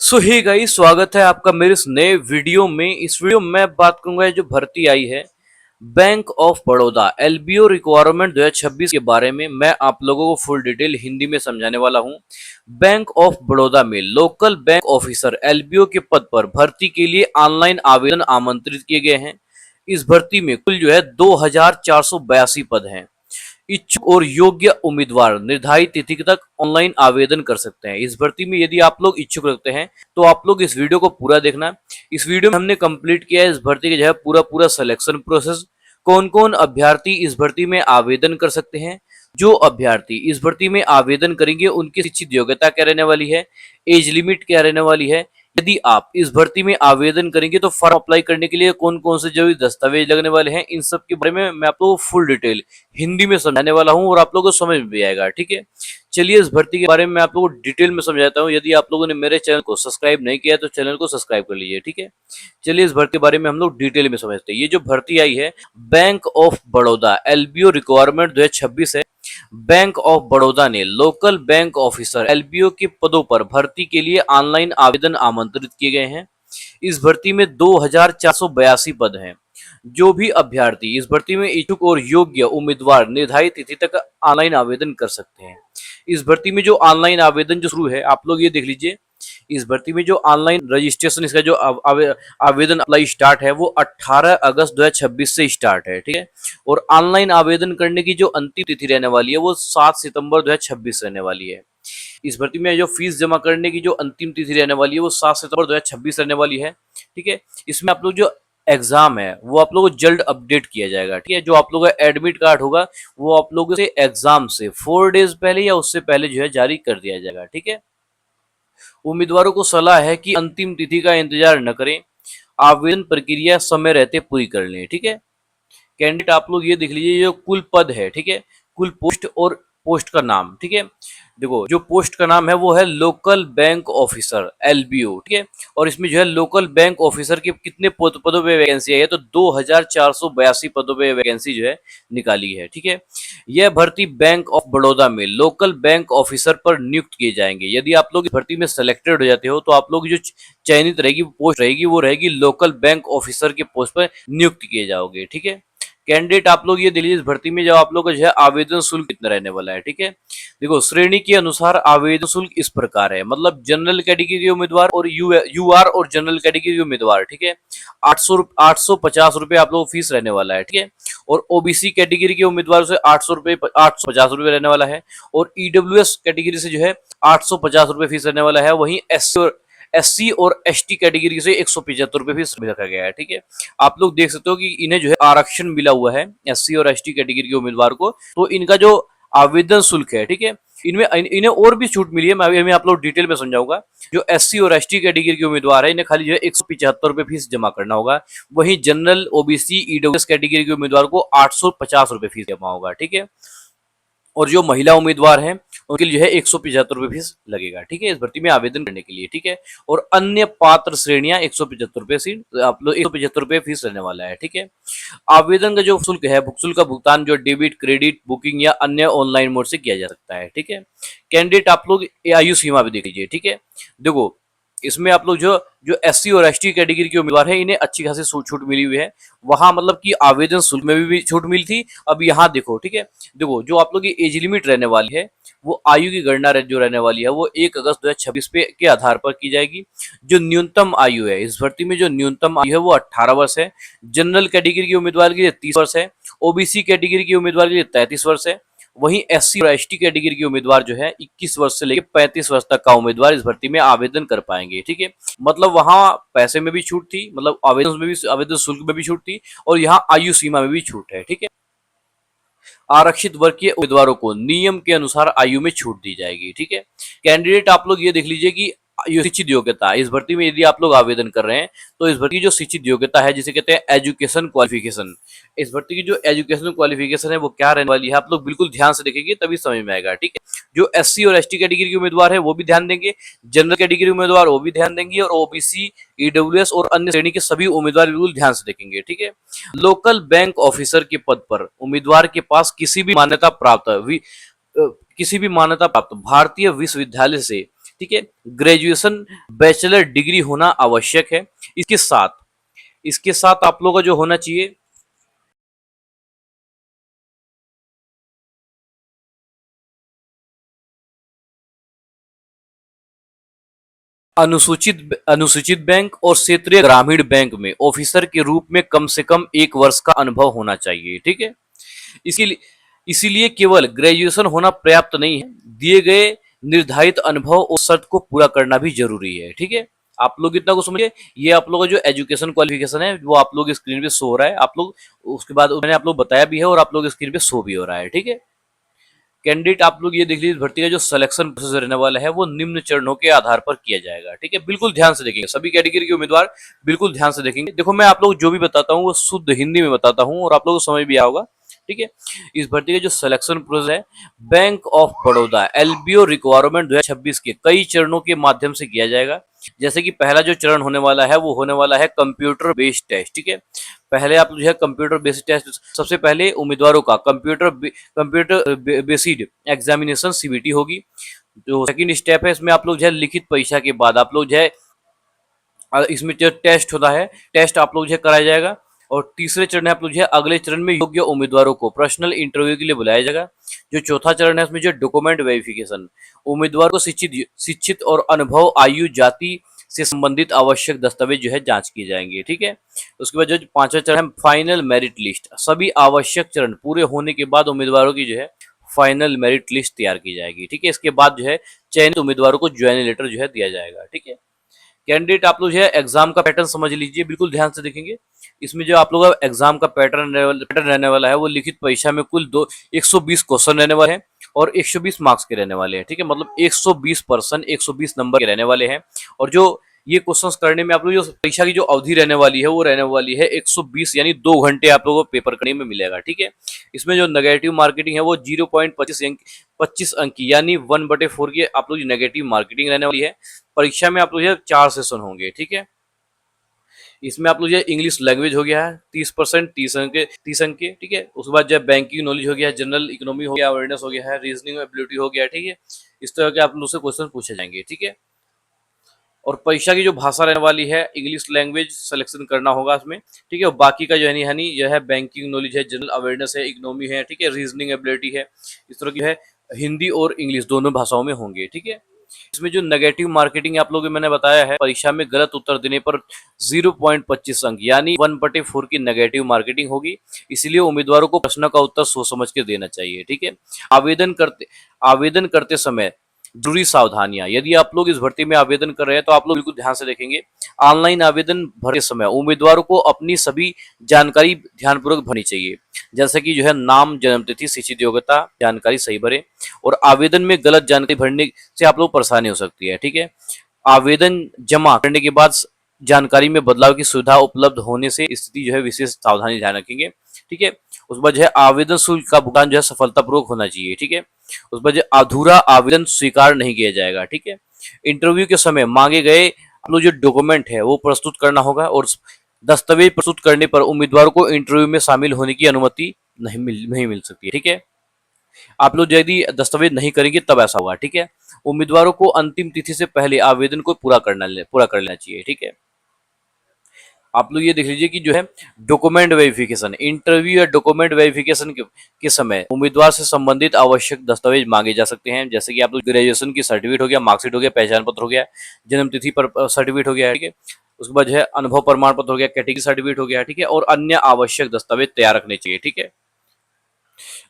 सो hey guys, स्वागत है आपका मेरे इस नए वीडियो में। इस वीडियो में मैं बात करूंगा जो भर्ती आई है bank of Baroda LBO requirement 2026 के बारे में। मैं आप लोगों को फुल डिटेल हिंदी में समझाने वाला हूं। बैंक ऑफ बड़ौदा में लोकल बैंक ऑफिसर एलबीओ के पद पर भर्ती के लिए ऑनलाइन आवेदन आमंत्रित किए गए हैं। इस भर्ती में कुल 2482 पद हैं। इच्छुक और योग्य उम्मीदवार निर्धारित तिथि तक ऑनलाइन आवेदन कर सकते हैं। इस भर्ती में यदि आप लोग इच्छुक रखते हैं तो आप लोग इस वीडियो को पूरा देखना। इस वीडियो में हमने कंप्लीट किया है इस भर्ती के पूरा सिलेक्शन प्रोसेस, कौन कौन अभ्यर्थी इस भर्ती में आवेदन कर सकते हैं, जो अभ्यर्थी इस भर्ती में आवेदन करेंगे उनकी शिक्षित योग्यता क्या रहने वाली है, एज लिमिट क्या रहने वाली है, यदि आप इस भर्ती में आवेदन करेंगे तो फॉर्म अप्लाई करने के लिए कौन कौन से जरूरी दस्तावेज लगने वाले हैं, इन सब के बारे में मैं आपको फुल डिटेल हिंदी में समझाने वाला हूं और आप लोगों को समझ में भी आएगा। ठीक है, चलिए इस भर्ती के बारे में मैं आप लोगों को डिटेल में समझाता हूं। यदि आप लोगों ने मेरे चैनल को सब्सक्राइब नहीं किया है तो चैनल को सब्सक्राइब कर लीजिए। ठीक है, चलिए इस भर्ती के बारे में हम लोग डिटेल में समझते हैं। ये जो भर्ती आई है bank of Baroda LBO requirement 2026 है। बैंक ऑफ बड़ौदा ने लोकल बैंक ऑफिसर एलबीओ के पदों पर भर्ती के लिए ऑनलाइन आवेदन आमंत्रित किए गए हैं। इस भर्ती में 2482 पद हैं। जो भी अभ्यर्थी इस भर्ती में इच्छुक और योग्य उम्मीदवार निर्धारित तिथि तक ऑनलाइन आवेदन कर सकते हैं। इस भर्ती में जो ऑनलाइन आवेदन जो शुरू है, आप लोग ये देख लीजिए। इस भर्ती में जो ऑनलाइन रजिस्ट्रेशन इसका जो आवेदन अप्लाई स्टार्ट है वो 18 अगस्त 2026 से स्टार्ट है। ठीक है, और ऑनलाइन आवेदन करने की जो अंतिम तिथि रहने वाली है वो 7 सितंबर 2026 रहने वाली है। इस भर्ती में जो फीस जमा करने की जो अंतिम तिथि रहने वाली है वो 7 सितंबर 2026 रहने वाली है। ठीक है, इसमें आप लोग जो एग्जाम है वो आप लोगों को जल्द अपडेट किया जाएगा। ठीक है, जो आप लोगों का एडमिट कार्ड होगा वो आप लोगों से एग्जाम से 4 डेज पहले या उससे पहले जारी कर दिया जाएगा। ठीक है, उम्मीदवारों को सलाह है कि अंतिम तिथि का इंतजार न करें, आवेदन प्रक्रिया समय रहते पूरी कर लें। ठीक है, कैंडिडेट आप लोग ये देख लीजिए जो कुल पद है। ठीक है, कुल पोस्ट और पोस्ट का नाम। ठीक है, देखो जो पोस्ट का नाम है वो है लोकल बैंक ऑफिसर एलबीओ। ठीक है, और इसमें लोकल बैंक ऑफिसर के कितने पदों पे वैकेंसी आई है तो 2482 पदों पे वैकेंसी निकाली है। ठीक है, यह भर्ती बैंक ऑफ बड़ौदा में लोकल बैंक ऑफिसर पर नियुक्त किए जाएंगे। यदि आप लोग इस भर्ती में सेलेक्टेड हो जाते हो तो आप लोग जो चयनित रहेगी पोस्ट रहेगी वो रहेगी लोकल बैंक ऑफिसर के पोस्ट पर नियुक्त किए जाओगे। ठीक है, कैंडिडेट आप लोग ये दिल्ली भर्ती में जब आप लोग का आवेदन शुल्क कितना रहने वाला है। ठीक है, देखो श्रेणी के अनुसार आवेदन शुल्क इस प्रकार है, मतलब जनरल कैटेगरी के उम्मीदवार और यूआर और जनरल कैटेगरी के उम्मीदवार। ठीक है, 850 रुपए आप लोग फीस रहने वाला है। ठीक है, और ओबीसी कैटेगरी के उम्मीदवार से 850 रुपए रहने वाला है, और ईडब्ल्यूएस कैटेगरी से 850 रुपए फीस रहने वाला है। वहीं एससी और एसटी कैटेगरी से 175 रुपए फीस रखा गया है। ठीक है, आप लोग देख सकते हो कि इन्हें आरक्षण मिला हुआ है एससी और एसटी कैटेगरी के उम्मीदवार को, तो इनका जो आवेदन शुल्क है, ठीक है, इनमें इन्हें और भी छूट मिली है। मैं आप लोग डिटेल में समझाऊंगा। जो एससी और एसटी कैटेगरी के उम्मीदवार है इन्हें खाली 175 रुपए फीस जमा करना होगा। वहीं जनरल ओबीसी ईडब्ल्यूएस कैटेगरी के उम्मीदवार को 850 रुपए फीस जमा होगा। ठीक है, और जो महिला उम्मीदवार हैं उनके लिए 175 रुपए फीस लगेगा। ठीक है, इस भर्ती में आवेदन करने के लिए। ठीक है, और अन्य पात्र श्रेणियां 175 रुपए सीट आप लोग 175 रुपए फीस रहने वाला है। ठीक है, आवेदन का जो शुल्क है शुल्क का भुगतान जो डेबिट क्रेडिट बुकिंग या अन्य ऑनलाइन मोड से किया जा सकता है। ठीक है, कैंडिडेट आप लोग आयु सीमा भी देख लीजिए। ठीक है, देखो इसमें आप लोग जो जो एससी और एसटी कैटेगरी के उम्मीदवार हैं इन्हें अच्छी खासी छूट मिली हुई है। वहां मतलब कि आवेदन शुल्क में भी छूट मिली थी। अब यहाँ देखो, ठीक है, देखो जो आप लोग की एज लिमिट रहने वाली है वो आयु की गणना जो रहने वाली है वो 1 अगस्त 2026 के आधार पर की जाएगी। जो न्यूनतम आयु है इस भर्ती में, जो न्यूनतम आयु है वो 18 वर्ष है। जनरल कैटेगरी के उम्मीदवार के लिए 30 वर्ष है। ओबीसी कैटेगरी के उम्मीदवार के लिए 33 वर्ष है। वहीं एससी और एसटी कैटेगरी के उम्मीदवार 21 वर्ष से लेकर 35 वर्ष तक का उम्मीदवार इस भर्ती में आवेदन कर पाएंगे। ठीक है, मतलब वहां पैसे में भी छूट थी, मतलब आवेदन शुल्क में भी छूट थी, और यहाँ आयु सीमा में भी छूट है। ठीक है, आरक्षित वर्ग के उम्मीदवारों को नियम के अनुसार आयु में छूट दी जाएगी। ठीक है, कैंडिडेट आप लोग ये देख लीजिए कि शिक्षित योग्यता इस भर्ती में यदि आप लोग आवेदन कर रहे हैं तो इस भर्ती की जो शिक्षित योग्यता है जिसे कहते हैं एजुकेशन क्वालिफिकेशन, इस भर्ती की जो एजुकेशन क्वालिफिकेशन है वो क्या रहने वाली है आप लोग बिल्कुल ध्यान से देखेंगे तभी समझ में आएगा। ठीक है, जो एससी और एसटी कैटेगरी के उम्मीदवार है वो भी ध्यान देंगे, जनरल कैटेगरी उम्मीदवार वो भी ध्यान देंगे, और ओबीसी ईडब्ल्यूएस और अन्य श्रेणी के सभी उम्मीदवार बिल्कुल ध्यान से देखेंगे। ठीक है, लोकल बैंक ऑफिसर के पद पर उम्मीदवार के पास किसी भी मान्यता प्राप्त भारतीय विश्वविद्यालय से ठीक है। ग्रेजुएशन बैचलर डिग्री होना आवश्यक है। इसके साथ आप लोगों का जो होना चाहिए, अनुसूचित बैंक और क्षेत्रीय ग्रामीण बैंक में ऑफिसर के रूप में कम से कम 1 वर्ष का अनुभव होना चाहिए। ठीक है। इसीलिए इसीलिए केवल ग्रेजुएशन होना पर्याप्त नहीं है, दिए गए निर्धारित अनुभव और शर्त को पूरा करना भी जरूरी है। ठीक है। आप लोग इतना को समझिए, ये आप लोगों का जो एजुकेशन क्वालिफिकेशन है वो आप लोग स्क्रीन पे शो हो रहा है। आप लोग उसके बाद मैंने आप लोग बताया भी है और आप लोग स्क्रीन पे शो भी हो रहा है। ठीक है। कैंडिडेट आप लोग ये देख लीजिए, भर्ती का जो सिलेक्शन प्रोसेस रहने वाला है वो निम्न चरणों के आधार पर किया जाएगा। ठीक है। बिल्कुल ध्यान से देखेंगे, सभी कैटेगरी के उम्मीदवार बिल्कुल ध्यान से देखेंगे। देखो, मैं आप लोग जो भी बताता हूँ वो शुद्ध हिंदी में बताता हूँ और आप लोगों को समझ भी आया होगा। ठीक है। इस भर्ती का जो सिलेक्शन प्रोसेस है, bank of Baroda LBO requirement 2026 के कई चरणों के माध्यम से किया जाएगा। जैसे कि पहला जो चरण होने वाला है वो होने वाला है कंप्यूटर बेस्ड टेस्ट। ठीक है। पहले आप जो है कंप्यूटर बेस्ड टेस्ट, सबसे पहले उम्मीदवारों का कंप्यूटर बेस्ड एग्जामिनेशन सीबीटी होगी। जो सेकंड स्टेप है, इसमें आप लोग जो है लिखित परीक्षा के बाद आप लोग जो है इसमें जो टेस्ट होता है, टेस्ट आप लोग जो है कराया जाएगा। और तीसरे चरण है, आप लोग जो है अगले चरण में योग्य उम्मीदवारों को पर्सनल इंटरव्यू के लिए बुलाया जाएगा। जो चौथा चरण है, उसमें जो डॉक्यूमेंट वेरिफिकेशन, उम्मीदवार को शिक्षित और अनुभव, आयु, जाति से संबंधित आवश्यक दस्तावेज जो है जांच किए जाएंगे। ठीक है। उसके बाद जो पांचवा चरण है, फाइनल मेरिट लिस्ट, सभी आवश्यक चरण पूरे होने के बाद उम्मीदवारों की जो है फाइनल मेरिट लिस्ट तैयार की जाएगी। ठीक है। इसके बाद जो है चयनित उम्मीदवारों को ज्वाइनिंग लेटर जो है दिया जाएगा। ठीक है। कैंडिडेट आप लोग जो है एग्जाम का पैटर्न समझ लीजिए, बिल्कुल ध्यान से देखेंगे। इसमें जो आप लोग का एग्जाम का पैटर्न रहने वाला है वो लिखित परीक्षा में कुल 120 क्वेश्चन रहने वाले हैं और 120 मार्क्स के रहने वाले हैं। ठीक है। मतलब 120% 120 नंबर के रहने वाले हैं। और जो ये क्वेश्चंस करने में आप लोग जो परीक्षा की जो अवधि रहने वाली है वो रहने वाली है 120, यानी 2 घंटे आप लोगों को पेपर करने में मिलेगा। ठीक है। इसमें जो नेगेटिव मार्केटिंग है वो 0.25 अंक की, यानी 1/4 की आप लोग नेगेटिव मार्केटिंग रहने वाली है। परीक्षा में आप लोग 4 सेशन होंगे। ठीक है। इसमें आप लोग इंग्लिश लैंग्वेज हो गया है 30%, 30 अंक के। ठीक है। उसके बाद जो बैंकिंग नॉलेज हो गया, जनरल इकोनॉमी हो गया, अवेयरनेस हो गया है, रीजनिंग एबिलिटी हो गया। ठीक है। इस तरह के आप लोग से क्वेश्चन पूछे जाएंगे। ठीक है। और परीक्षा की जो भाषा रहने वाली है, इंग्लिश लैंग्वेज सिलेक्शन करना होगा इसमें। ठीक है। और बाकी का जो है यानी यह है बैंकिंग नॉलेज है, जनरल अवेयरनेस है, इकोनॉमी है। ठीक है। रीजनिंग एबिलिटी है। इस तरह की है, हिंदी और इंग्लिश दोनों भाषाओं में होंगे। ठीक है। इसमें जो नेगेटिव मार्केटिंग आप लोगों को मैंने बताया है, परीक्षा में गलत उत्तर देने पर 0.25 अंक, यानी 1/4 की नेगेटिव मार्केटिंग होगी। इसलिए उम्मीदवारों को प्रश्न का उत्तर सोच समझ के देना चाहिए। ठीक है। आवेदन करते समय जरूरी सावधानियां, यदि आप लोग इस भर्ती में आवेदन कर रहे हैं तो आप लोग बिल्कुल ध्यान से देखेंगे। ऑनलाइन आवेदन भरते समय उम्मीदवारों को अपनी सभी जानकारी ध्यानपूर्वक भरनी चाहिए। जैसे कि जो है नाम, जन्म तिथि, शिक्षित योग्यता जानकारी सही भरें। और आवेदन में गलत जानकारी भरने से आप लोग परेशानी हो सकती है। ठीक है। आवेदन जमा करने के बाद जानकारी में बदलाव की सुविधा उपलब्ध होने से स्थिति जो है विशेष सावधानी ध्यान रखेंगे। ठीक है। उसके बाद जो है आवेदन शुल्क का भुगतान जो है सफलतापूर्वक होना चाहिए। ठीक है। उस पर अधूरा आवेदन स्वीकार नहीं किया जाएगा। ठीक है। इंटरव्यू के समय मांगे गए आप लोग जो डॉक्यूमेंट है वो प्रस्तुत करना होगा और दस्तावेज प्रस्तुत करने पर उम्मीदवार को इंटरव्यू में शामिल होने की अनुमति नहीं मिल सकती है। ठीक है। आप लोग यदि दस्तावेज नहीं करेंगे तब ऐसा होगा। ठीक है। उम्मीदवारों को अंतिम तिथि से पहले आवेदन को पूरा कर लेना चाहिए। ठीक है। आप लोग ये देख लीजिए कि जो है डॉक्यूमेंट वेरिफिकेशन, इंटरव्यू या डॉक्यूमेंट वेरिफिकेशन के समय उम्मीदवार से संबंधित आवश्यक दस्तावेज मांगे जा सकते हैं। जैसे कि आप लोग ग्रेजुएशन की सर्टिफिकेट हो गया, मार्कशीट हो गया, पहचान पत्र हो गया, जन्म तिथि पर सर्टिफिकेट हो गया। ठीक है। उसके बाद जो है अनुभव प्रमाण पत्र हो गया, कैटेगरी सर्टिफिकेट हो गया। ठीक है। और अन्य आवश्यक दस्तावेज तैयार रखने चाहिए। ठीक है।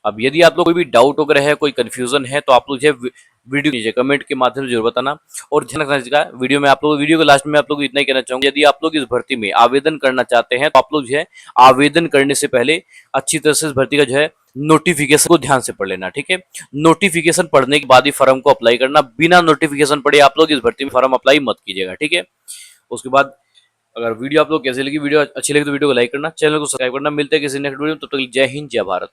अब यदि आप लोग कोई भी डाउट वगैरह है, कोई कंफ्यूजन है, तो आप लोग जो है वीडियो नीचे कमेंट के माध्यम से जरूर बताना। और ध्यान रखना चाहिए वीडियो में आप लोग, वीडियो के लास्ट में आप लोग इतना ही कहना चाहूंगा, यदि आप लोग इस भर्ती में आवेदन करना चाहते हैं तो आप लोग जो है आवेदन करने से पहले अच्छी तरह से इस भर्ती का जो है नोटिफिकेशन को ध्यान से पढ़ लेना। ठीक है। नोटिफिकेशन पढ़ने के बाद ही फॉर्म को अप्लाई करना, बिना नोटिफिकेशन पढ़े आप लोग इस भर्ती में फॉर्म अप्लाई मत कीजिएगा। ठीक है। उसके बाद अगर वीडियो आप लोग कैसे लगी, वीडियो अच्छी लगी तो वीडियो को लाइक करना, चैनल को सब्सक्राइब करना। मिलते हैं किसी नेक्स्ट वीडियो में, तब तक जय हिंद, जय भारत।